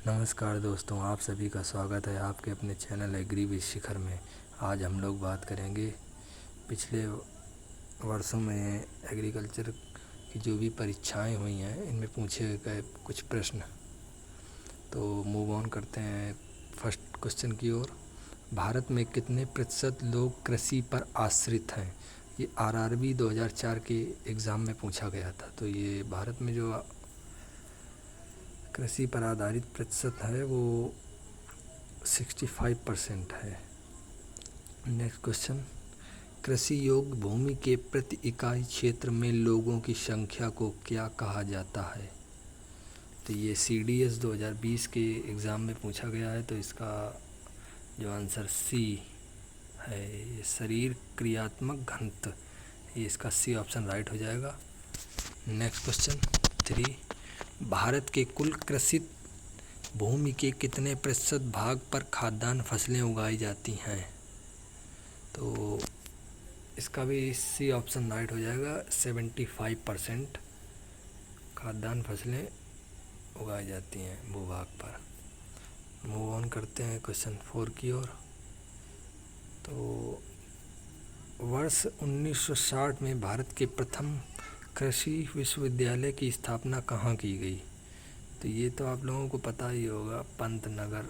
नमस्कार दोस्तों, आप सभी का स्वागत है आपके अपने चैनल एग्री विद शिखर में। आज हम लोग बात करेंगे पिछले वर्षों में एग्रीकल्चर की जो भी परीक्षाएं हुई हैं इनमें पूछे गए कुछ प्रश्न। तो मूव ऑन करते हैं फर्स्ट क्वेश्चन की ओर। भारत में कितने प्रतिशत लोग कृषि पर आश्रित हैं? ये आरआरबी 2004 के एग्ज़ाम में पूछा गया था। तो ये भारत में जो कृषि पर आधारित प्रतिशत है वो 65% है। नेक्स्ट क्वेश्चन, कृषि योग्य भूमि के प्रति इकाई क्षेत्र में लोगों की संख्या को क्या कहा जाता है? तो ये CDS 2020 के एग्ज़ाम में पूछा गया है। तो इसका जो आंसर सी है, ये शरीर क्रियात्मक घनत्व, ये इसका सी ऑप्शन राइट हो जाएगा। नेक्स्ट क्वेश्चन 3, भारत के कुल कृषित भूमि के कितने प्रतिशत भाग पर खाद्यान्न फसलें उगाई जाती हैं? तो इसका भी सी ऑप्शन राइट हो जाएगा। 75% खाद्यान्न फसलें उगाई जाती हैं भूभाग पर। मूव ऑन करते हैं क्वेश्चन 4 की ओर। तो वर्ष 1960 में भारत के प्रथम कृषि विश्वविद्यालय की स्थापना कहाँ की गई? तो ये तो आप लोगों को पता ही होगा, पंतनगर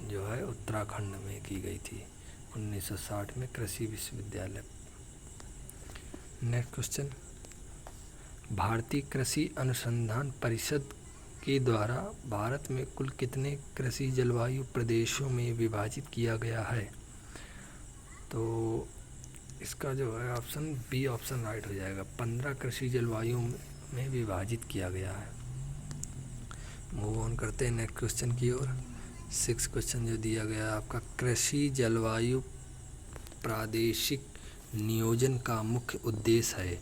जो है उत्तराखंड में की गई थी 1960 में कृषि विश्वविद्यालय। नेक्स्ट क्वेश्चन, भारतीय कृषि अनुसंधान परिषद के द्वारा भारत में कुल कितने कृषि जलवायु प्रदेशों में विभाजित किया गया है? तो इसका जो है ऑप्शन बी ऑप्शन राइट हो जाएगा। 15 कृषि जलवायु में विभाजित किया गया है। मूव ऑन करते हैं नेक्स्ट क्वेश्चन की ओर। 6 क्वेश्चन जो दिया गया है आपका, कृषि जलवायु प्रादेशिक नियोजन का मुख्य उद्देश्य है।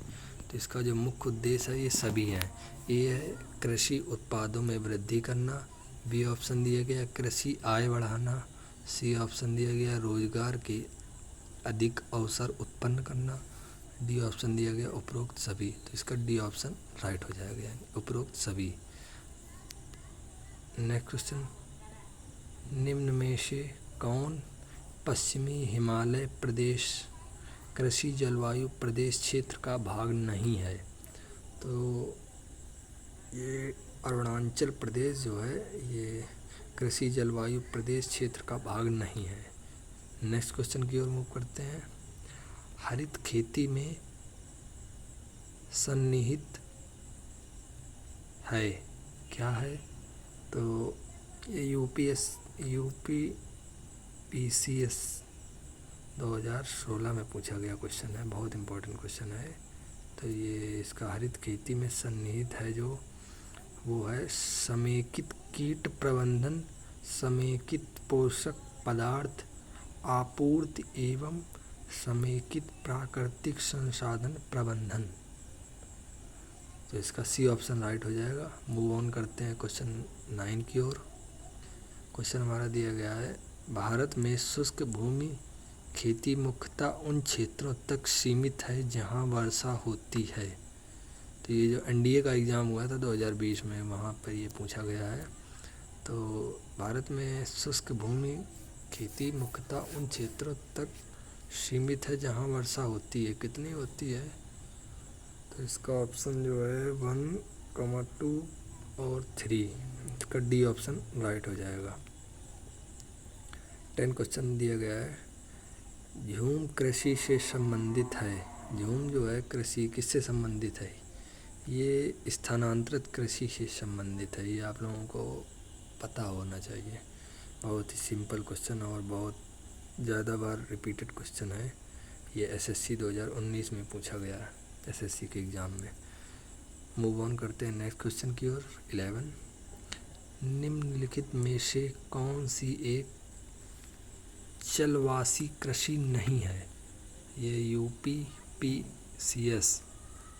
तो इसका जो मुख्य उद्देश्य है ये सभी हैं। ए है कृषि उत्पादों में वृद्धि करना, बी ऑप्शन दिया गया कृषि आय बढ़ाना, सी ऑप्शन दिया गया रोजगार के अधिक अवसर उत्पन्न करना, डी ऑप्शन दिया गया उपरोक्त सभी। तो इसका डी ऑप्शन राइट हो जाएगा, यानी उपरोक्त सभी। नेक्स्ट क्वेश्चन, निम्न में से कौन पश्चिमी हिमालय प्रदेश कृषि जलवायु प्रदेश क्षेत्र का भाग नहीं है? तो ये अरुणाचल प्रदेश जो है ये कृषि जलवायु प्रदेश क्षेत्र का भाग नहीं है। नेक्स्ट क्वेश्चन की ओर मूव करते हैं। हरित खेती में सन्निहित है, क्या है? तो ये UPPCS 2016 में पूछा गया क्वेश्चन है, बहुत इम्पोर्टेंट क्वेश्चन है। तो ये इसका हरित खेती में सन्निहित है जो वो है समेकित कीट प्रबंधन, समेकित पोषक पदार्थ आपूर्ति एवं समेकित प्राकृतिक संसाधन प्रबंधन। तो इसका सी ऑप्शन राइट हो जाएगा। मूव ऑन करते हैं क्वेश्चन 9 की ओर। क्वेश्चन हमारा दिया गया है, भारत में शुष्क भूमि खेती मुख्यतः उन क्षेत्रों तक सीमित है जहां वर्षा होती है। तो ये जो NDA का एग्ज़ाम हुआ था 2020 में, वहाँ पर ये पूछा गया है। तो भारत में शुष्क भूमि खेती मुख्यतः उन क्षेत्रों तक सीमित है जहाँ वर्षा होती है। कितनी होती है? तो इसका ऑप्शन जो है 1, 2 और 3, इसका डी ऑप्शन राइट हो जाएगा। 10 क्वेश्चन दिया गया है, झूम कृषि से संबंधित है। झूम जो है कृषि किससे संबंधित है? ये स्थानांतरित कृषि से संबंधित है। ये आप लोगों को पता होना चाहिए। बहुत ही सिंपल क्वेश्चन और बहुत ज़्यादा बार रिपीटेड क्वेश्चन है। ये SSC 2019 में पूछा गया है, SSC के एग्ज़ाम में। मूव ऑन करते हैं नेक्स्ट क्वेश्चन की ओर। 11, निम्नलिखित में से कौन सी एक जलवासी कृषि नहीं है? ये UPPCS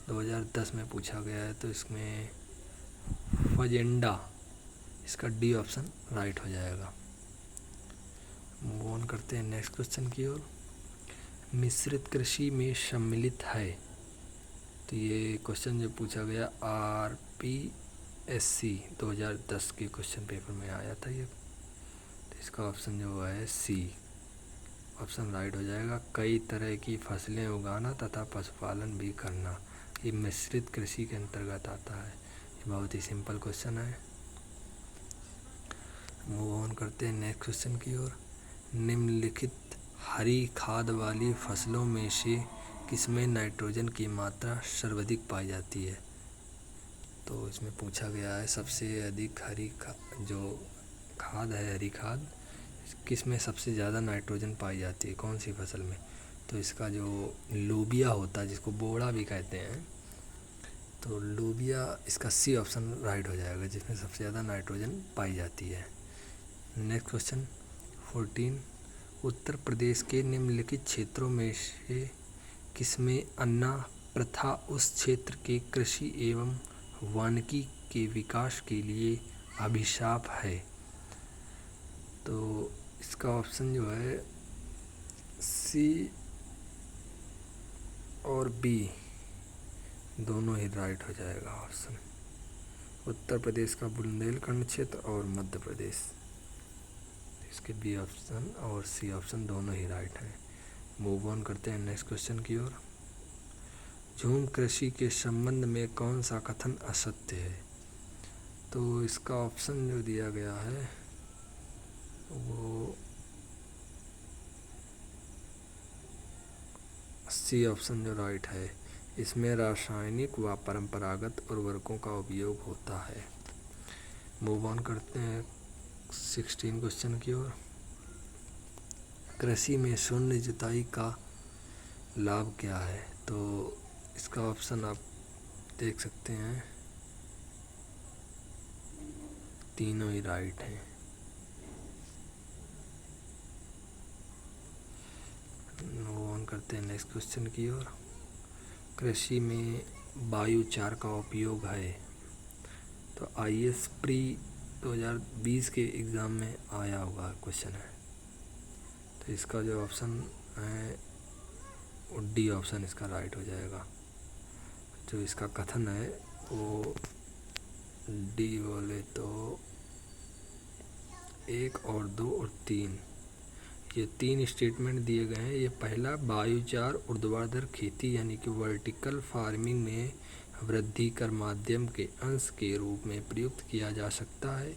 2010 में पूछा गया है। तो इसमें फजेंडा, इसका डी ऑप्शन राइट हो जाएगा। मूव ऑन करते हैं नेक्स्ट क्वेश्चन की ओर। मिश्रित कृषि में सम्मिलित है। तो ये क्वेश्चन जो पूछा गया RP SC 2010 के क्वेश्चन पेपर में आया था ये। तो इसका ऑप्शन जो है सी ऑप्शन राइट हो जाएगा। कई तरह की फसलें उगाना तथा पशुपालन भी करना, ये मिश्रित कृषि के अंतर्गत आता है। ये बहुत ही सिंपल क्वेश्चन है। मूव ऑन करते हैं नेक्स्ट क्वेश्चन की ओर। निम्नलिखित हरी खाद वाली फसलों में से किसमें नाइट्रोजन की मात्रा सर्वाधिक पाई जाती है? तो इसमें पूछा गया है सबसे अधिक जो खाद है, हरी खाद, किस में सबसे ज़्यादा नाइट्रोजन पाई जाती है, कौन सी फसल में? तो इसका जो लोबिया होता है, जिसको बोड़ा भी कहते हैं, तो लोबिया, इसका सी ऑप्शन राइट हो जाएगा, जिसमें सबसे ज़्यादा नाइट्रोजन पाई जाती है। Next question 14। उत्तर प्रदेश के निम्नलिखित क्षेत्रों में से किसमें अन्ना प्रथा उस क्षेत्र के कृषि एवं वानिकी के विकास के लिए अभिशाप है? तो इसका ऑप्शन जो है सी और बी दोनों ही राइट हो जाएगा ऑप्शन। उत्तर प्रदेश का बुंदेलखंड क्षेत्र और मध्य प्रदेश, इसके बी ऑप्शन और सी ऑप्शन दोनों ही राइट हैं। मूव ऑन करते हैं नेक्स्ट क्वेश्चन की ओर। झूम कृषि के संबंध में कौन सा कथन असत्य है? तो इसका ऑप्शन जो दिया गया है वो सी ऑप्शन जो राइट है, इसमें रासायनिक व परंपरागत उर्वरकों का उपयोग होता है। मूव ऑन करते हैं 16 क्वेश्चन की ओर। कृषि में शून्य जुताई का लाभ क्या है? तो इसका ऑप्शन आप देख सकते हैं, तीनों ही राइट हैं। मूव ऑन करते हैं नेक्स्ट क्वेश्चन की ओर। कृषि में बायोचार का उपयोग है, तो IAS प्री 2020 के एग्ज़ाम में आया हुआ क्वेश्चन है। तो इसका जो ऑप्शन है वो डी ऑप्शन इसका राइट हो जाएगा। जो इसका कथन है वो डी बोले तो 1 और 2 और 3, ये 3 स्टेटमेंट दिए गए हैं। ये पहला, बायोचार ऊर्ध्वाधर खेती यानी कि वर्टिकल फार्मिंग में वृद्धि कर माध्यम के अंश के रूप में प्रयुक्त किया जा सकता है,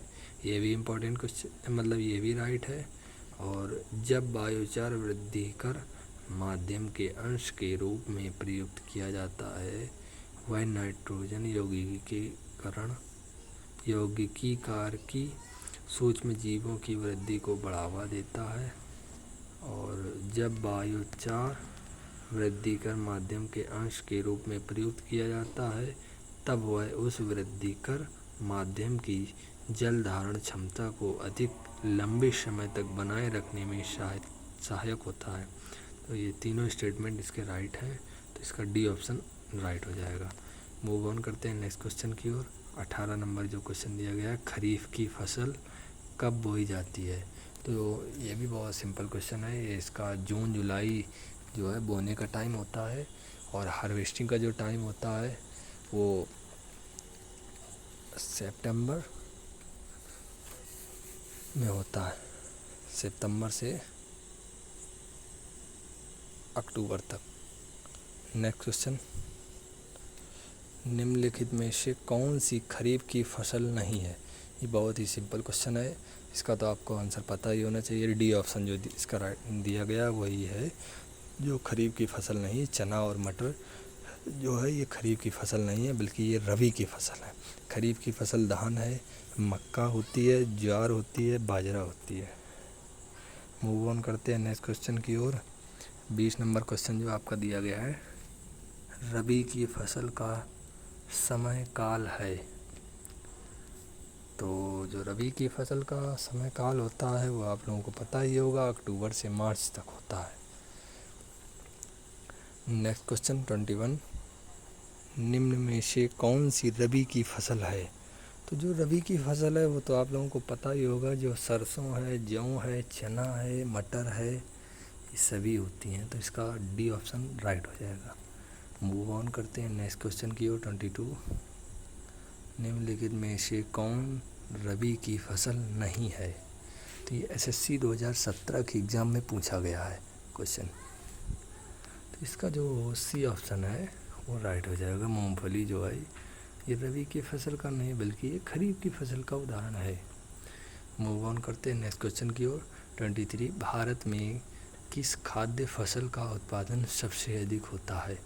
ये भी इम्पोर्टेंट क्वेश्चन, मतलब ये भी राइट है। और जब बायोचार वृद्धि कर माध्यम के अंश के रूप में प्रयुक्त किया जाता है, वह नाइट्रोजन यौगिकीकरण की सूक्ष्म जीवों की वृद्धि को बढ़ावा देता है। और जब बायोचार वृद्धि कर माध्यम के अंश के रूप में प्रयुक्त किया जाता है, तब वह उस वृद्धि कर माध्यम की जल धारण क्षमता को अधिक लंबे समय तक बनाए रखने में सहायक होता है। तो ये तीनों स्टेटमेंट इसके राइट हैं, तो इसका डी ऑप्शन राइट हो जाएगा। मूव ऑन करते हैं नेक्स्ट क्वेश्चन की ओर। 18 नंबर जो क्वेश्चन दिया गया है, खरीफ की फसल कब बोई जाती है? तो ये भी बहुत सिंपल क्वेश्चन है। ये इसका जून जुलाई जो है बोने का टाइम होता है, और हार्वेस्टिंग का जो टाइम होता है वो सितंबर में होता है, सितंबर से अक्टूबर तक। नेक्स्ट क्वेश्चन, निम्नलिखित में से कौन सी खरीफ की फसल नहीं है? ये बहुत ही सिंपल क्वेश्चन है, इसका तो आपको आंसर पता ही होना चाहिए। डी ऑप्शन जो इसका राइट दिया गया वही है जो खरीफ की फसल नहीं। चना और मटर जो है ये खरीफ की फसल नहीं है, बल्कि ये रबी की फसल है। खरीफ की फसल धान है, मक्का होती है, ज्वार होती है, बाजरा होती है। मूव ऑन करते हैं नेक्स्ट क्वेश्चन की ओर। 20 नंबर क्वेश्चन जो आपका दिया गया है, रबी की फसल का समय काल है। तो जो रबी की फसल का समय काल होता है वो आप लोगों को पता ही होगा, अक्टूबर से मार्च तक होता है। नेक्स्ट क्वेश्चन 21, निम्न में से कौन सी रबी की फसल है? तो जो रबी की फसल है वो तो आप लोगों को पता ही होगा, जो सरसों है, जौ है, चना है, मटर है, ये सभी होती हैं। तो इसका डी ऑप्शन राइट हो जाएगा। मूव ऑन करते हैं नेक्स्ट क्वेश्चन की ओर 22, निम्नलिखित में से कौन रबी की फसल नहीं है? तो ये एसएससी 2017 के एग्ज़ाम में पूछा गया है क्वेश्चन। तो इसका जो सी ऑप्शन है वो राइट हो जाएगा। मूंगफली जो है ये रबी की फसल का नहीं बल्कि ये खरीफ की फसल का उदाहरण है। मूव ऑन करते हैं नेक्स्ट क्वेश्चन की ओर। 23 भारत में किस खाद्य फसल का उत्पादन सबसे अधिक होता है?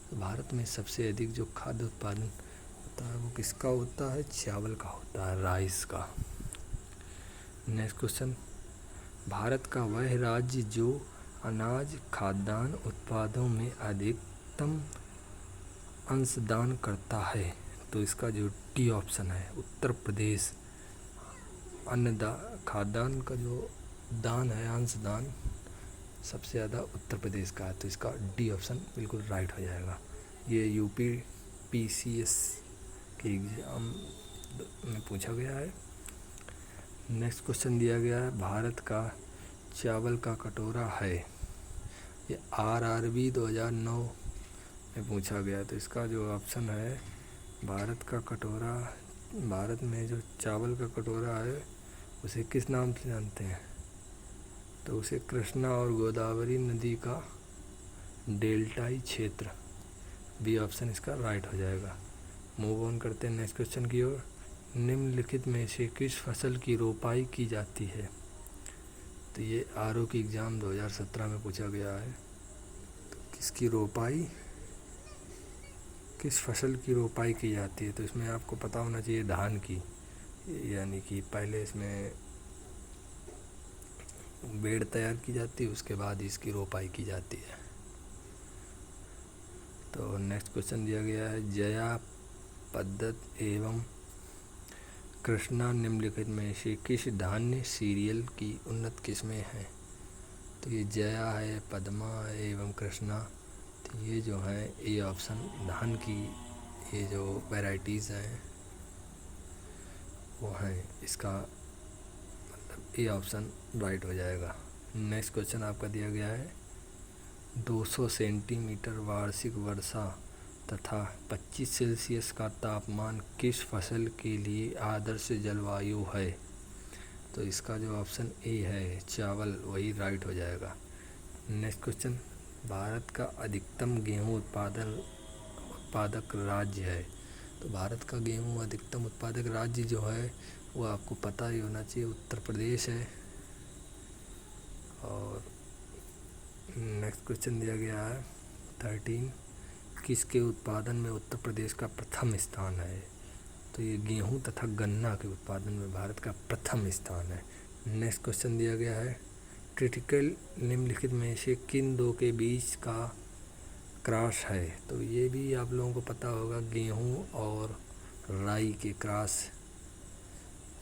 तो भारत में सबसे अधिक जो खाद्य उत्पादन होता है वो किसका होता है? चावल का होता है, राइस का। नेक्स्ट क्वेश्चन, भारत का वह राज्य जो अनाज खाद्यान्न उत्पादों में अधिकतम अंशदान करता है? तो इसका जो डी ऑप्शन है उत्तर प्रदेश। खाद्यान्न का जो दान है, अंशदान सबसे ज़्यादा उत्तर प्रदेश का है। तो इसका डी ऑप्शन बिल्कुल राइट हो जाएगा। ये यूपी पीसीएस के एग्ज़ाम में पूछा गया है। नेक्स्ट क्वेश्चन दिया गया है, भारत का चावल का कटोरा है, ये आरआरबी 2009 में पूछा गया। तो इसका जो ऑप्शन है भारत का कटोरा, भारत में जो चावल का कटोरा है उसे किस नाम से जानते हैं? तो उसे कृष्णा और गोदावरी नदी का डेल्टाई क्षेत्र, बी ऑप्शन इसका राइट हो जाएगा। मूव ऑन करते हैं नेक्स्ट क्वेश्चन की ओर। निम्नलिखित में से किस फसल की रोपाई की जाती है? तो ये आरओ की एग्ज़ाम 2017 में पूछा गया है। तो किसकी रोपाई, किस फसल की रोपाई की जाती है? तो इसमें आपको पता होना चाहिए धान की, यानी कि पहले इसमें बेड़ तैयार की जाती है, उसके बाद इसकी रोपाई की जाती है। तो नेक्स्ट क्वेश्चन दिया गया है, जया पद्धत एवं कृष्णा निम्नलिखित में से किस धान्य सीरियल की उन्नत किस्में हैं? तो ये जया है, पद्मा है एवं कृष्णा, तो ये जो है ए ऑप्शन धान की ये जो वैराइटीज़ हैं वो हैं, इसका मतलब ए ऑप्शन राइट हो जाएगा। नेक्स्ट क्वेश्चन आपका दिया गया है, 200 सेंटीमीटर वार्षिक वर्षा तथा 25 सेल्सियस का तापमान किस फसल के लिए आदर्श जलवायु है? तो इसका जो ऑप्शन ए है चावल, वही राइट हो जाएगा। नेक्स्ट क्वेश्चन, भारत का अधिकतम गेहूं उत्पादक राज्य है। तो भारत का गेहूं अधिकतम उत्पादक राज्य जो है वो आपको पता ही होना चाहिए, उत्तर प्रदेश है। और नेक्स्ट क्वेश्चन दिया गया है 13, किसके उत्पादन में उत्तर प्रदेश का प्रथम स्थान है? तो ये गेहूं तथा गन्ना के उत्पादन में भारत का प्रथम स्थान है। नेक्स्ट क्वेश्चन दिया गया है, क्रिटिकल निम्नलिखित में से किन दो के बीच का क्रॉस है? तो ये भी आप लोगों को पता होगा, गेहूं और राई के क्रॉस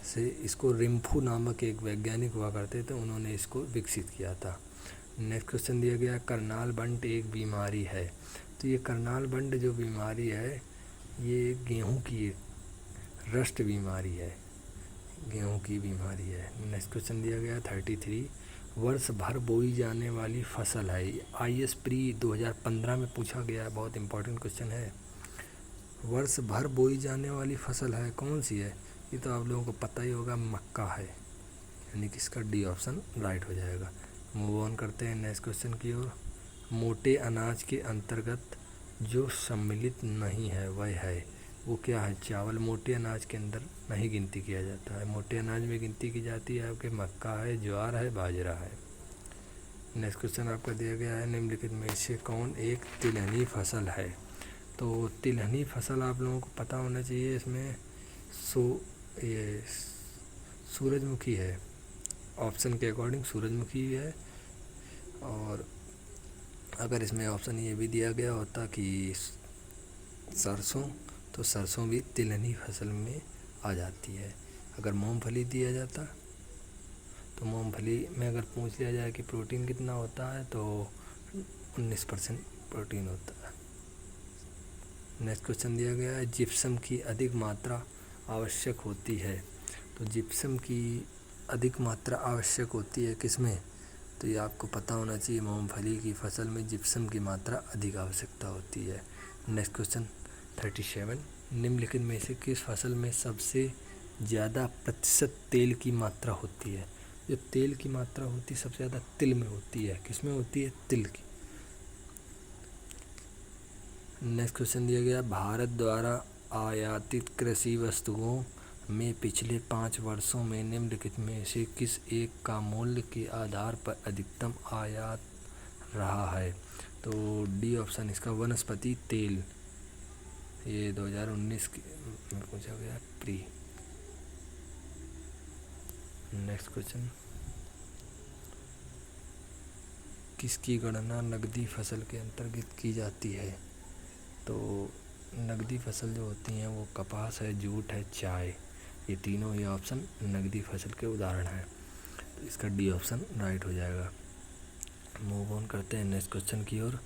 से इसको रिम्फू नामक एक वैज्ञानिक हुआ करते थे, उन्होंने इसको विकसित किया था। नेक्स्ट क्वेश्चन दिया गया, करनाल बंट एक बीमारी है। तो ये करनाल बंट जो बीमारी है ये गेहूं की एक रस्ट बीमारी है, गेहूं की बीमारी है। नेक्स्ट क्वेश्चन दिया गया 33, वर्ष भर बोई जाने वाली फसल है। आईएएस प्री 2015 में पूछा गया है, बहुत इंपॉर्टेंट क्वेश्चन है। वर्ष भर बोई जाने वाली फसल है, कौन सी है? ये तो आप लोगों को पता ही होगा, मक्का है, यानी कि इसका डी ऑप्शन राइट हो जाएगा। मूव ऑन करते हैं नेक्स्ट क्वेश्चन की ओर। मोटे अनाज के अंतर्गत जो सम्मिलित नहीं है वह है, वो क्या है? चावल मोटे अनाज के अंदर नहीं गिनती किया जाता है। मोटे अनाज में गिनती की जाती है आपके मक्का है, ज्वार है, बाजरा है। नेक्स्ट क्वेश्चन आपका दिया गया है, निम्नलिखित में से कौन एक तिलहनी फसल है? तो तिलहनी फसल आप लोगों को पता होना चाहिए, इसमें ये सूरजमुखी है, ऑप्शन के अकॉर्डिंग सूरजमुखी है। और अगर इसमें ऑप्शन ये भी दिया गया होता कि सरसों, तो सरसों भी तिलहनी फसल में आ जाती है। अगर मूंगफली दिया जाता तो मूंगफली में अगर पूछ लिया जाए कि प्रोटीन कितना होता है तो 19% प्रोटीन होता है। नेक्स्ट क्वेश्चन दिया गया है, जिप्सम की अधिक मात्रा आवश्यक होती है। तो जिप्सम की अधिक मात्रा आवश्यक होती है किसमें? तो ये आपको पता होना चाहिए, मूंगफली की फसल में जिप्सम की मात्रा अधिक आवश्यकता होती है। नेक्स्ट क्वेश्चन 37, निम्नलिखित में से किस फसल में सबसे ज़्यादा प्रतिशत तेल की मात्रा होती है? जो तेल की मात्रा होती है सबसे ज़्यादा तिल में होती है। किस में होती है? तिल की। नेक्स्ट क्वेश्चन दिया गया, भारत द्वारा आयातित कृषि वस्तुओं में पिछले 5 वर्षों में निम्नलिखित में से किस एक का मूल्य के आधार पर अधिकतम आयात रहा है? तो डी ऑप्शन इसका वनस्पति तेल। ये 2019 में पूछा गया प्री। नेक्स्ट क्वेश्चन, किसकी गणना नकदी फसल के अंतर्गत की जाती है? तो नकदी फसल जो होती हैं वो कपास है, जूट है, चाय, ये तीनों ही ऑप्शन नकदी फसल के उदाहरण हैं। तो इसका डी ऑप्शन राइट हो जाएगा। मूव ऑन करते हैं नेक्स्ट क्वेश्चन की ओर।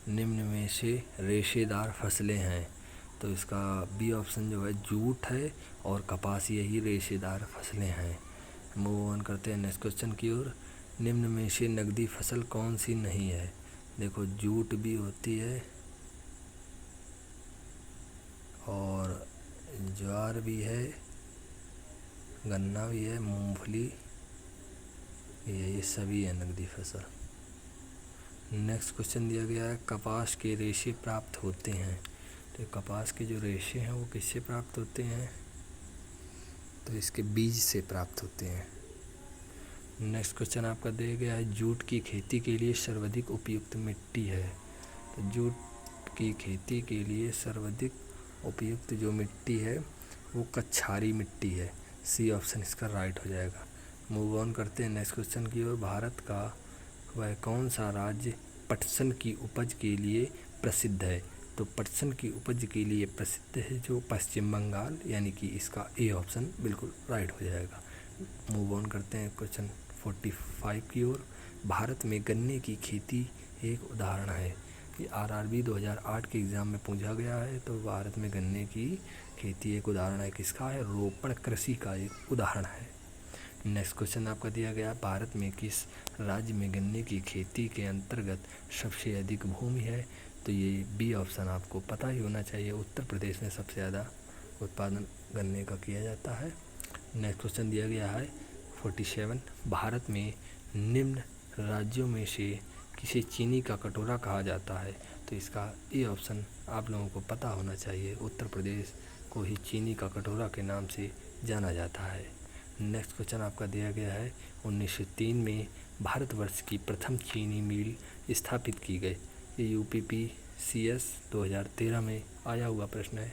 निम्न में से रेशेदार फसलें हैं, तो इसका बी ऑप्शन जो है जूट है और कपास, यही रेशेदार फसलें हैं। मूव ऑन करते हैं नेक्स्ट क्वेश्चन की ओर। निम्न में से नकदी फसल कौन सी नहीं है? देखो जूट भी होती है और ज्वार भी है, गन्ना भी है, मूंगफली, ये सभी है नकदी फसल। नेक्स्ट क्वेश्चन दिया गया है, कपास के रेशे प्राप्त होते हैं, तो कपास के जो रेशे हैं वो किससे प्राप्त होते हैं? तो इसके बीज से प्राप्त होते हैं। नेक्स्ट क्वेश्चन आपका दिया गया है, जूट की खेती के लिए सर्वाधिक उपयुक्त मिट्टी है, तो जूट की खेती के लिए सर्वाधिक उपयुक्त जो मिट्टी है वो कछारी मिट्टी है। सी ऑप्शन इसका राइट हो जाएगा। मूव ऑन करते हैं नेक्स्ट क्वेश्चन की ओर। भारत का वह कौन सा राज्य पटसन की उपज के लिए प्रसिद्ध है? तो पटसन की उपज के लिए प्रसिद्ध है जो पश्चिम बंगाल, यानी कि इसका ए ऑप्शन बिल्कुल राइट हो जाएगा। मूव ऑन करते हैं क्वेश्चन 45 की ओर। भारत में गन्ने की खेती एक उदाहरण है, ये आरआरबी 2008 के एग्ज़ाम में पूछा गया है। तो भारत में गन्ने की खेती एक उदाहरण है, किसका है? रोपण कृषि का एक उदाहरण है। नेक्स्ट क्वेश्चन आपका दिया गया, भारत में किस राज्य में गन्ने की खेती के अंतर्गत सबसे अधिक भूमि है? तो ये बी ऑप्शन आपको पता ही होना चाहिए, उत्तर प्रदेश में सबसे ज़्यादा उत्पादन गन्ने का किया जाता है। नेक्स्ट क्वेश्चन दिया गया है 47, भारत में निम्न राज्यों में से किसे चीनी का कटोरा कहा जाता है? तो इसका ए ऑप्शन आप लोगों को पता होना चाहिए, उत्तर प्रदेश को ही चीनी का कटोरा के नाम से जाना जाता है। नेक्स्ट क्वेश्चन आपका दिया गया है 1903 में भारतवर्ष की प्रथम चीनी मिल स्थापित की गई, ये यूपीपीसीएस 2013 में आया हुआ प्रश्न है।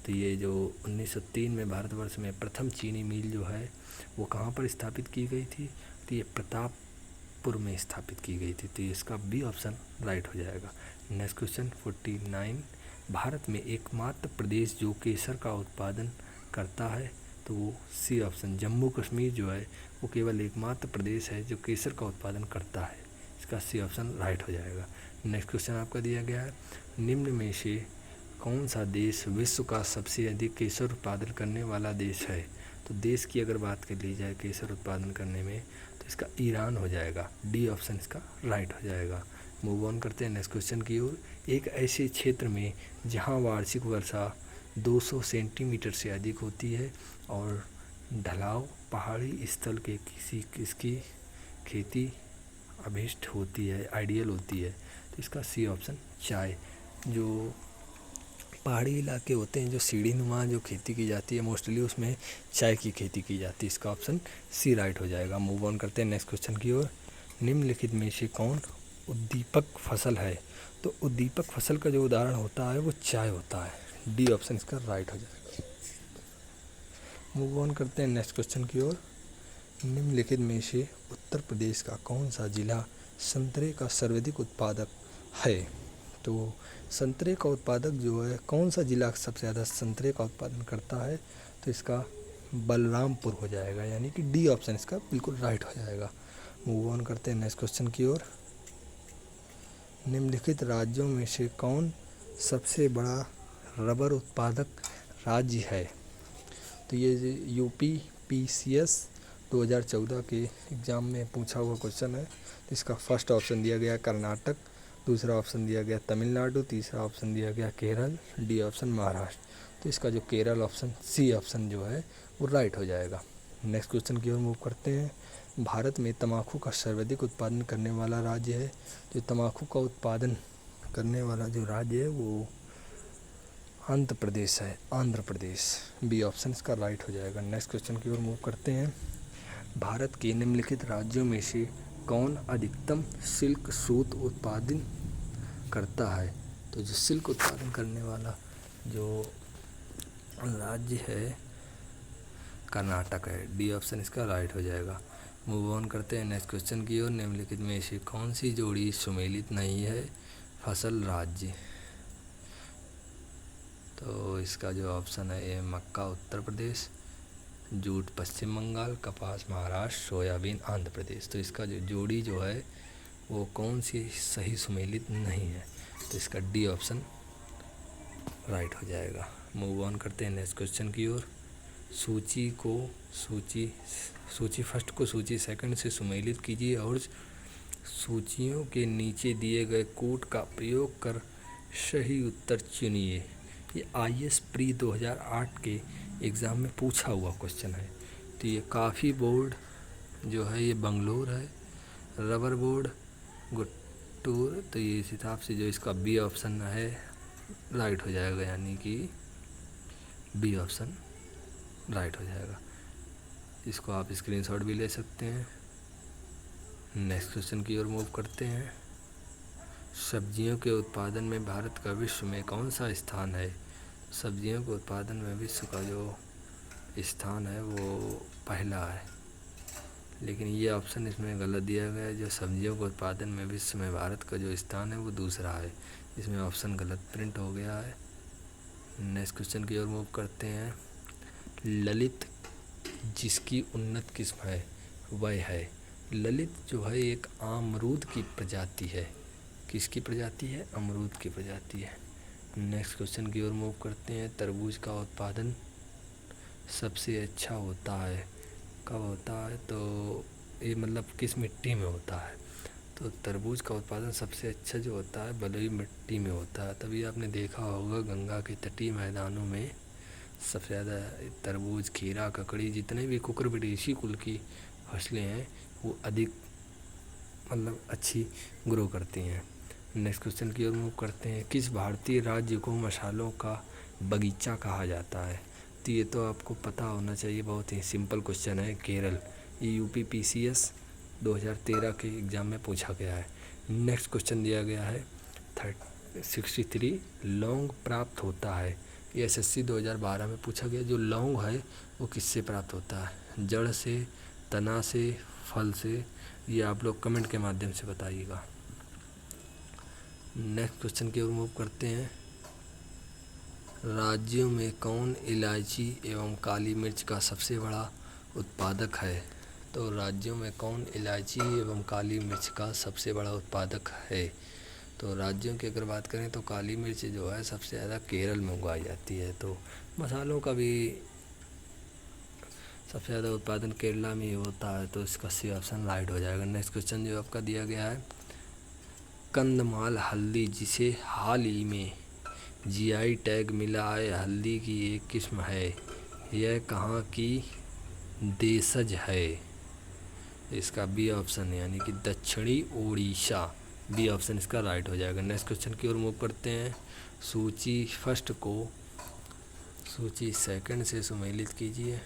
तो ये जो 1903 में भारतवर्ष में प्रथम चीनी मिल जो है वो कहाँ पर स्थापित की गई थी? तो ये प्रतापपुर में स्थापित की गई थी, तो इसका बी ऑप्शन राइट हो जाएगा। नेक्स्ट क्वेश्चन 49, भारत में एकमात्र प्रदेश जो केसर का उत्पादन करता है, तो वो सी ऑप्शन जम्मू कश्मीर जो है वो केवल एकमात्र प्रदेश है जो केसर का उत्पादन करता है, इसका सी ऑप्शन राइट हो जाएगा। नेक्स्ट क्वेश्चन आपका दिया गया है, निम्न में से कौन सा देश विश्व का सबसे अधिक केसर उत्पादन करने वाला देश है? तो देश की अगर बात कर ली जाए केसर उत्पादन करने में तो इसका ईरान हो जाएगा, डी ऑप्शन इसका राइट हो जाएगा। मूव ऑन करते हैं नेक्स्ट क्वेश्चन की ओर। एक ऐसे क्षेत्र में जहां वार्षिक वर्षा 200 सेंटीमीटर से अधिक होती है और ढलाव पहाड़ी स्थल के किसकी खेती अभिष्ट होती है, आइडियल होती है, तो इसका सी ऑप्शन चाय। जो पहाड़ी इलाके होते हैं जो सीढ़ी नुमा जो खेती की जाती है मोस्टली उसमें चाय की खेती की जाती है, इसका ऑप्शन सी राइट हो जाएगा। मूव ऑन करते हैं नेक्स्ट क्वेश्चन की ओर। निम्नलिखित में से कौन उद्दीपक फसल है? तो उद्दीपक फसल का जो उदाहरण होता है वो चाय होता है, डी ऑप्शन इसका राइट हो जाएगा। मूव ऑन करते हैं नेक्स्ट क्वेश्चन की ओर। निम्नलिखित में से उत्तर प्रदेश का कौन सा जिला संतरे का सर्वाधिक उत्पादक है? तो संतरे का उत्पादक जो है कौन सा जिला सबसे ज़्यादा संतरे का उत्पादन करता है? तो इसका बलरामपुर हो जाएगा, यानी कि डी ऑप्शन इसका बिल्कुल राइट हो जाएगा। मूव ऑन करते हैं नेक्स्ट क्वेश्चन की ओर। निम्नलिखित राज्यों में से कौन सबसे बड़ा रबर उत्पादक राज्य है? तो ये यूपीपीसीएस 2014 के एग्ज़ाम में पूछा हुआ क्वेश्चन है। इसका फर्स्ट ऑप्शन दिया गया कर्नाटक, दूसरा ऑप्शन दिया गया तमिलनाडु, तीसरा ऑप्शन दिया गया केरल, डी ऑप्शन महाराष्ट्र। तो इसका जो केरल ऑप्शन सी ऑप्शन जो है वो राइट हो जाएगा। नेक्स्ट क्वेश्चन की ओर मूव करते हैं। भारत में तंबाकू का सर्वाधिक उत्पादन करने वाला राज्य है। जो तंबाकू का उत्पादन करने वाला जो राज्य है वो आंध्र प्रदेश है, आंध्र प्रदेश। बी ऑप्शन इसका राइट हो जाएगा। नेक्स्ट क्वेश्चन की ओर मूव करते हैं। भारत के निम्नलिखित राज्यों में से कौन अधिकतम सिल्क सूत उत्पादन करता है? तो जो सिल्क उत्पादन करने वाला जो राज्य है कर्नाटक है। डी ऑप्शन इसका राइट हो जाएगा। मूव ऑन करते हैं नेक्स्ट क्वेश्चन की ओर। निम्नलिखित में से कौन सी जोड़ी सुमेलित नहीं है? फसल राज्य, तो इसका जो ऑप्शन है ए मक्का उत्तर प्रदेश, जूट पश्चिम बंगाल, कपास महाराष्ट्र, सोयाबीन आंध्र प्रदेश। तो इसका जो जोड़ी जो है वो कौन सी सही सुमेलित नहीं है? तो इसका डी ऑप्शन राइट हो जाएगा। मूव ऑन करते हैं नेक्स्ट क्वेश्चन की ओर। सूची फर्स्ट को सूची सेकंड से सुमेलित कीजिए और सूचियों के नीचे दिए गए कोड का प्रयोग कर सही उत्तर चुनिए। ये IAS प्री 2008 के एग्ज़ाम में पूछा हुआ क्वेश्चन है। तो ये काफ़ी बोर्ड जो है ये बंगलोर है, रबर बोर्ड गुट्टूर। तो ये इस हिसाब से जो इसका बी ऑप्शन है राइट हो जाएगा, यानी कि बी ऑप्शन राइट हो जाएगा। इसको आप स्क्रीनशॉट भी ले सकते हैं। नेक्स्ट क्वेश्चन की ओर मूव करते हैं। सब्जियों के उत्पादन में भारत का विश्व में कौन सा स्थान है? सब्जियों के उत्पादन में विश्व का जो स्थान है वो पहला है, लेकिन ये ऑप्शन इसमें गलत दिया गया है। जो सब्जियों के उत्पादन में विश्व में भारत का जो स्थान है वो दूसरा है। इसमें ऑप्शन गलत प्रिंट हो गया है। नेक्स्ट क्वेश्चन की ओर मूव करते हैं। ललित जिसकी उन्नत किस्म है वह है। ललित जो है एक अमरूद की प्रजाति है। किसकी प्रजाति है? अमरूद की प्रजाति है। नेक्स्ट क्वेश्चन की ओर मूव करते हैं। तरबूज का उत्पादन सबसे अच्छा होता है कब होता है? तो ये मतलब किस मिट्टी में होता है? तो तरबूज का उत्पादन सबसे अच्छा जो होता है बलुई मिट्टी में होता है। तभी आपने देखा होगा गंगा के तटीय मैदानों में सबसे ज़्यादा तरबूज, खीरा, ककड़ी, जितने भी कुकुरबिटेसी कुल की फसलें हैं वो अधिक मतलब अच्छी ग्रो करती हैं। नेक्स्ट क्वेश्चन की ओर मूव करते हैं। किस भारतीय राज्य को मसालों का बगीचा कहा जाता है? तो ये तो आपको पता होना चाहिए, बहुत ही सिंपल क्वेश्चन है। केरल। ये UPPCS 2013 के एग्ज़ाम में पूछा गया है। नेक्स्ट क्वेश्चन दिया गया है 63 लौंग प्राप्त होता है। ये SSC 2012 में पूछा गया। जो लौंग है वो किससे प्राप्त होता है? जड़ से, तना से, फल से? ये आप लोग कमेंट के माध्यम से बताइएगा। नेक्स्ट क्वेश्चन की ओर मूव करते हैं। राज्यों में कौन इलायची एवं काली मिर्च का सबसे बड़ा उत्पादक है? तो राज्यों में कौन इलायची एवं काली मिर्च का सबसे बड़ा उत्पादक है? तो राज्यों की अगर बात करें तो काली मिर्च जो है सबसे ज़्यादा केरल में उगाई जाती है। तो मसालों का भी सबसे ज़्यादा उत्पादन केरला में ही होता है। तो इसका सी ऑप्शन राइट हो जाएगा। नेक्स्ट क्वेश्चन जो आपका दिया गया है। कंदमाल हल्दी जिसे हाल ही में GI टैग मिला है हल्दी की एक किस्म है। यह कहाँ की देशज है? इसका बी ऑप्शन है, यानी कि दक्षिणी ओडिशा। बी ऑप्शन इसका राइट हो जाएगा। नेक्स्ट क्वेश्चन की ओर मूव करते हैं। सूची फर्स्ट को सूची सेकंड से सुमेलित कीजिए।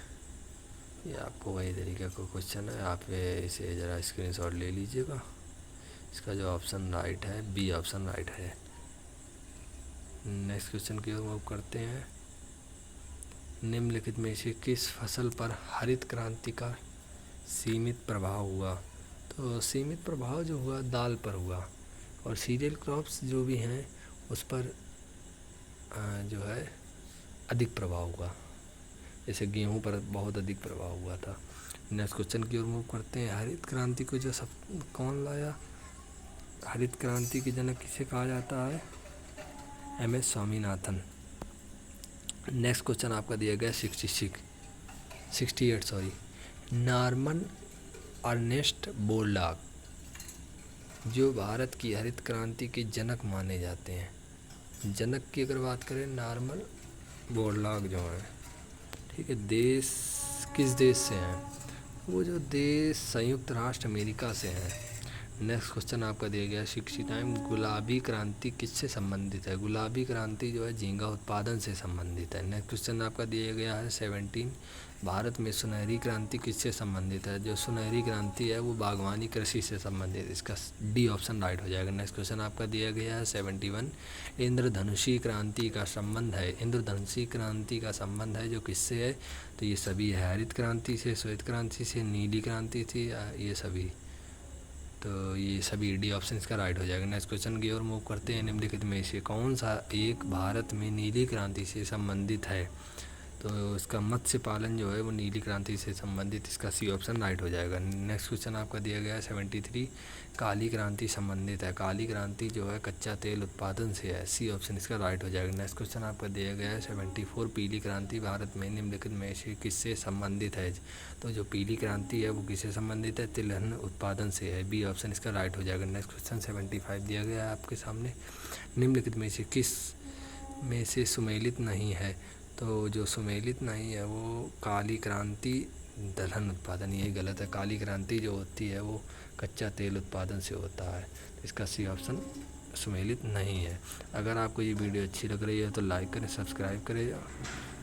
ये आपको वही तरीके का क्वेश्चन है, आप इसे ज़रा स्क्रीनशॉट ले लीजिएगा। इसका जो ऑप्शन राइट है बी ऑप्शन राइट है। नेक्स्ट क्वेश्चन की ओर मूव करते हैं। निम्नलिखित में से किस फसल पर हरित क्रांति का सीमित प्रभाव हुआ? तो सीमित प्रभाव जो हुआ दाल पर हुआ, और सीरियल क्रॉप्स जो भी हैं उस पर जो है अधिक प्रभाव हुआ। जैसे गेहूं पर बहुत अधिक प्रभाव हुआ था। नेक्स्ट क्वेश्चन की ओर मूव करते हैं। हरित क्रांति को जो सब कौन लाया? हरित क्रांति के जनक किसे कहा जाता है? MS स्वामीनाथन। नेक्स्ट क्वेश्चन आपका दिया गया 68 नॉर्मन अर्नेस्ट बोरलॉग जो भारत की हरित क्रांति के जनक माने जाते हैं। जनक की अगर बात करें नॉर्मन बोरलॉग जो हैं, ठीक है, देश किस देश से हैं? वो जो देश संयुक्त राष्ट्र अमेरिका से हैं। नेक्स्ट क्वेश्चन आपका दिया गया 69, गुलाबी क्रांति किससे संबंधित है? गुलाबी क्रांति जो है झींगा उत्पादन से संबंधित है। नेक्स्ट क्वेश्चन आपका दिया गया है 17, भारत में सुनहरी क्रांति किससे संबंधित है? जो सुनहरी क्रांति है वो बागवानी कृषि से संबंधित, इसका डी ऑप्शन राइट हो जाएगा। नेक्स्ट क्वेश्चन आपका दिया गया है 71, इंद्रधनुषी क्रांति का संबंध है, इंद्रधनुषी क्रांति का संबंध है जो किससे है? तो ये सभी है, हरित क्रांति से, श्वेत क्रांति से, नीली क्रांति थी, ये सभी, तो ये सभी डी ऑप्शन इसका राइट हो जाएगा। नेक्स्ट क्वेश्चन की ओर मूव करते हैं, निम्नलिखित में से कौन सा एक भारत में नीली क्रांति से संबंधित है? तो इसका मत्स्य पालन जो है वो नीली क्रांति से संबंधित, इसका सी ऑप्शन राइट हो जाएगा। नेक्स्ट क्वेश्चन आपका दिया गया है 73, काली क्रांति संबंधित है, काली क्रांति जो है कच्चा तेल उत्पादन से है, सी ऑप्शन इसका राइट हो जाएगा। नेक्स्ट क्वेश्चन आपका दिया गया है 74, पीली क्रांति भारत में निम्नलिखित में से किससे संबंधित है? तो जो पीली क्रांति है वो किससे संबंधित है? तिलहन उत्पादन से है, बी ऑप्शन इसका राइट हो जाएगा। नेक्स्ट क्वेश्चन 75 दिया गया है आपके सामने, निम्नलिखित में से किस में से सुमेलित नहीं है? तो जो सुमेलित नहीं है वो काली क्रांति दलहन उत्पादन, ये गलत है। काली क्रांति जो होती है वो कच्चा तेल उत्पादन से होता है, इसका सी ऑप्शन सुमेलित नहीं है। अगर आपको ये वीडियो अच्छी लग रही है तो लाइक करें, सब्सक्राइब करें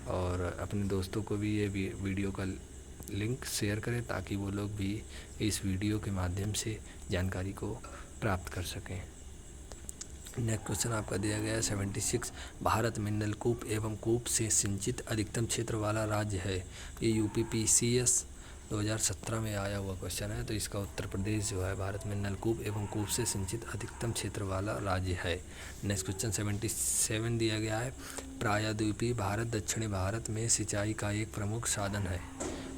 और अपने दोस्तों को भी ये वीडियो का लिंक शेयर करें ताकि वो लोग भी इस वीडियो के माध्यम से जानकारी को प्राप्त कर सकें। नेक्स्ट क्वेश्चन आपका दिया गया है 76, भारत में नलकूप एवं कूप से सिंचित अधिकतम क्षेत्र वाला राज्य है? ये UPPCS 2017 में आया हुआ क्वेश्चन है, तो इसका उत्तर प्रदेश जो है भारत में नलकूप एवं कूप से सिंचित अधिकतम क्षेत्र वाला राज्य है। नेक्स्ट क्वेश्चन 77 दिया गया है, प्रायद्वीपीय भारत दक्षिणी भारत में सिंचाई का एक प्रमुख साधन है?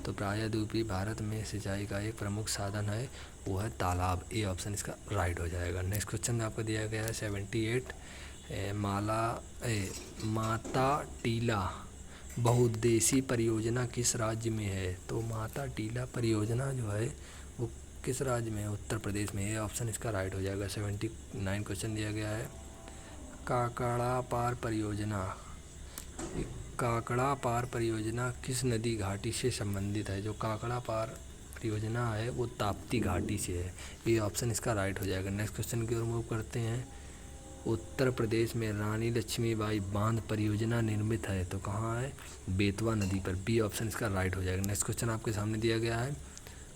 तो प्रायद्वीपीय भारत में सिंचाई का एक प्रमुख साधन है वो है तालाब, ए ऑप्शन इसका राइट हो जाएगा। नेक्स्ट क्वेश्चन आपको दिया गया है 78, माता टीला बहुउद्देशीय परियोजना किस राज्य में है? तो माता टीला परियोजना जो है वो किस राज्य में है? उत्तर प्रदेश में, ए ऑप्शन इसका राइट हो जाएगा। 79 क्वेश्चन दिया गया है, काकड़ा पार परियोजना, काकड़ा पार परियोजना किस नदी घाटी से संबंधित है? जो काकड़ा पार परियोजना है वो ताप्ती घाटी से है, ये ऑप्शन इसका राइट हो जाएगा। नेक्स्ट क्वेश्चन की ओर मूव करते हैं, उत्तर प्रदेश में रानी लक्ष्मीबाई बांध परियोजना निर्मित है, तो कहाँ है? बेतवा नदी पर, बी ऑप्शन इसका राइट हो जाएगा। नेक्स्ट क्वेश्चन आपके सामने दिया गया है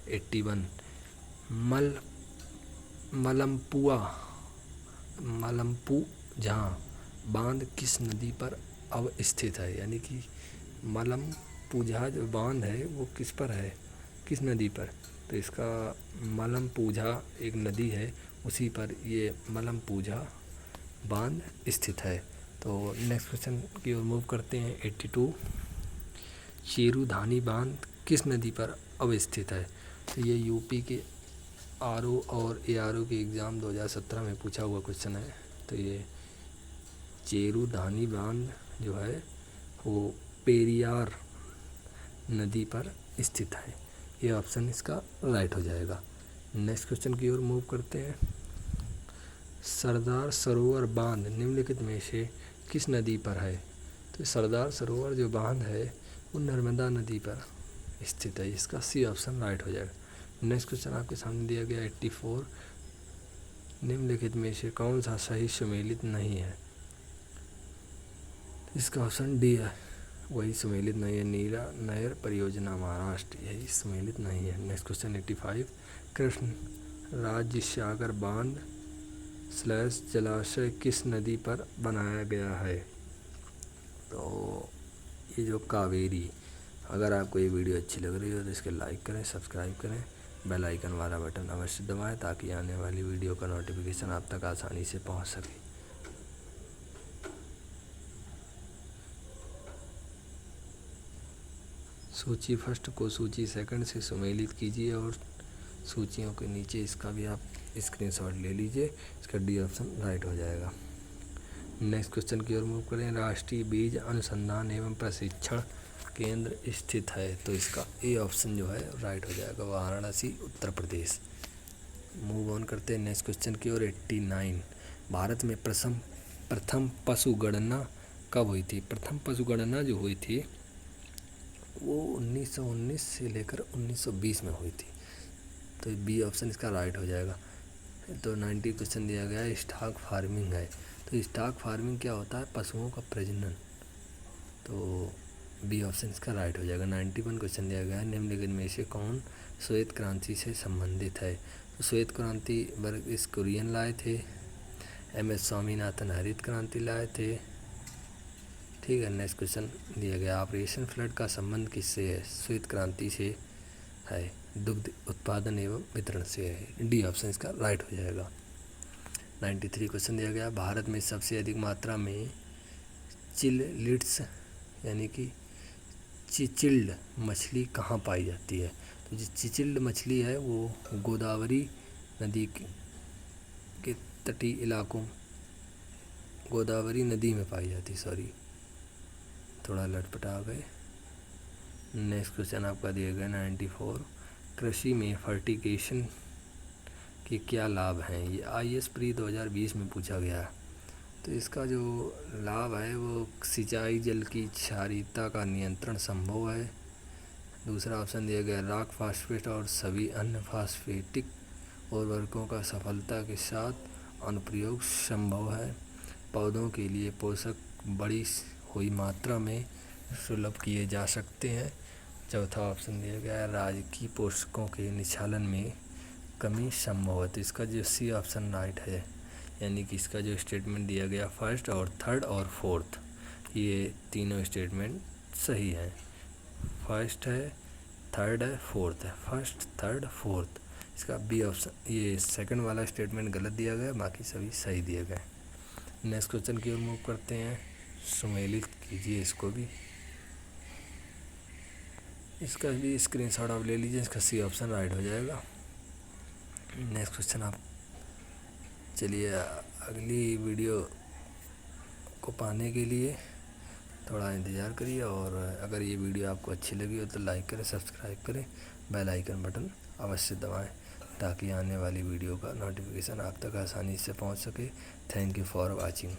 81, मलमपू जहाँ बांध किस नदी पर अवस्थित है? यानी कि मलमपूझा जो बांध है वो किस पर है, किस नदी पर? तो इसका मलमपूझा एक नदी है, उसी पर ये मलमपूझा बांध स्थित है। तो नेक्स्ट क्वेश्चन की ओर मूव करते हैं 82, चेरुधानी बांध किस नदी पर अवस्थित है? तो ये यूपी के RO और ARO के एग्ज़ाम 2017 में पूछा हुआ क्वेश्चन है। तो ये चेरुधानी बांध जो है वो पेरियार नदी पर स्थित है, ये ऑप्शन इसका राइट हो जाएगा। नेक्स्ट क्वेश्चन की ओर मूव करते हैं, सरदार सरोवर बांध निम्नलिखित में से किस नदी पर है? तो सरदार सरोवर जो बांध है वो नर्मदा नदी पर स्थित है, इसका सी ऑप्शन राइट हो जाएगा। नेक्स्ट क्वेश्चन आपके सामने दिया गया 84, निम्नलिखित में से कौन सा सही सुमेलित नहीं है? इसका ऑप्शन डी है, वही सुमेलित नहीं है, नीला नहर परियोजना महाराष्ट्र, यही सुमेलित नहीं है। नेक्स्ट क्वेश्चन 85, कृष्ण राज्य सागर बांध / जलाशय किस नदी पर बनाया गया है? तो ये जो कावेरी। अगर आपको ये वीडियो अच्छी लग रही हो तो इसके लाइक करें, सब्सक्राइब करें, बेल आइकन वाला बटन अवश्य दबाएं ताकि आने वाली वीडियो का नोटिफिकेशन आप तक आसानी से पहुंच सके। सूची फर्स्ट को सूची सेकंड से सुमेलित कीजिए और सूचियों के नीचे इसका भी आप स्क्रीनशॉट ले लीजिए, इसका डी ऑप्शन राइट हो जाएगा। नेक्स्ट क्वेश्चन की ओर मूव करें, राष्ट्रीय बीज अनुसंधान एवं प्रशिक्षण केंद्र स्थित है, तो इसका ए ऑप्शन जो है राइट हो जाएगा, वाराणसी उत्तर प्रदेश। मूव ऑन करते हैं नेक्स्ट क्वेश्चन की ओर 89, भारत में प्रथम पशु गणना कब हुई थी? प्रथम पशुगणना जो हुई थी वो 1919 से लेकर 1920 में हुई थी। तो बी ऑप्शन इसका राइट हो जाएगा। तो 90 क्वेश्चन दिया गया है स्टॉक फार्मिंग है। तो स्टॉक फार्मिंग क्या होता है? पशुओं का प्रजनन। तो बी ऑप्शन इसका राइट हो जाएगा। 91 क्वेश्चन दिया गया है निम्नलिखित में से कौन श्वेत क्रांति से संबंधित है? तो श्वेत क्रांति वर्गीस कुरियन लाए थे। MS स्वामीनाथन हरित क्रांति लाए थे। ठीक है, नेक्स्ट क्वेश्चन दिया गया ऑपरेशन फ्लड का संबंध किससे है? श्वेत क्रांति से है, दुग्ध उत्पादन एवं वितरण से है। डी ऑप्शन इसका राइट हो जाएगा। 93 क्वेश्चन दिया गया भारत में सबसे अधिक मात्रा में चिलिड्स यानी कि चिचिल्ड मछली कहाँ पाई जाती है? तो जो चिचिल्ड मछली है वो गोदावरी नदी के तटीय इलाकों, गोदावरी नदी में पाई जाती। सॉरी, थोड़ा लटपटा गए। नेक्स्ट क्वेश्चन आपका दिया गया 94 कृषि में फर्टिगेशन के क्या लाभ हैं? ये IAS प्री 2020 में पूछा गया है। तो इसका जो लाभ है वो सिंचाई जल की क्षारीयता का नियंत्रण संभव है। दूसरा ऑप्शन दिया गया रॉक फास्फेट और सभी अन्य फास्फेटिक उर्वरकों का सफलता के साथ अनुप्रयोग संभव है। पौधों के लिए पोषक बड़ी हुई मात्रा में सुलभ किए जा सकते हैं। चौथा ऑप्शन दिया गया है राजकीय पोषकों के निचालन में कमी संभव है। तो इसका जो सी ऑप्शन राइट है, यानी कि इसका जो स्टेटमेंट दिया गया फर्स्ट और थर्ड और फोर्थ, ये तीनों स्टेटमेंट सही है। फर्स्ट है, थर्ड है, फोर्थ है। फर्स्ट, थर्ड, फोर्थ, इसका बी ऑप्शन, ये सेकंड वाला स्टेटमेंट गलत दिया गया, बाकी सभी सही दिए गए। नेक्स्ट क्वेश्चन की ओर मूव करते हैं। सुमेलित कीजिए इसको भी, इसका भी स्क्रीनशॉट आप ले लीजिए। इसका सी ऑप्शन राइट हो जाएगा। नेक्स्ट क्वेश्चन आप चलिए अगली वीडियो को पाने के लिए थोड़ा इंतज़ार करिए, और अगर ये वीडियो आपको अच्छी लगी हो तो लाइक करें, सब्सक्राइब करें, बेल आइकन बटन अवश्य दबाएं ताकि आने वाली वीडियो का नोटिफिकेशन आप तक आसानी से पहुंच सके। Thank you for watching.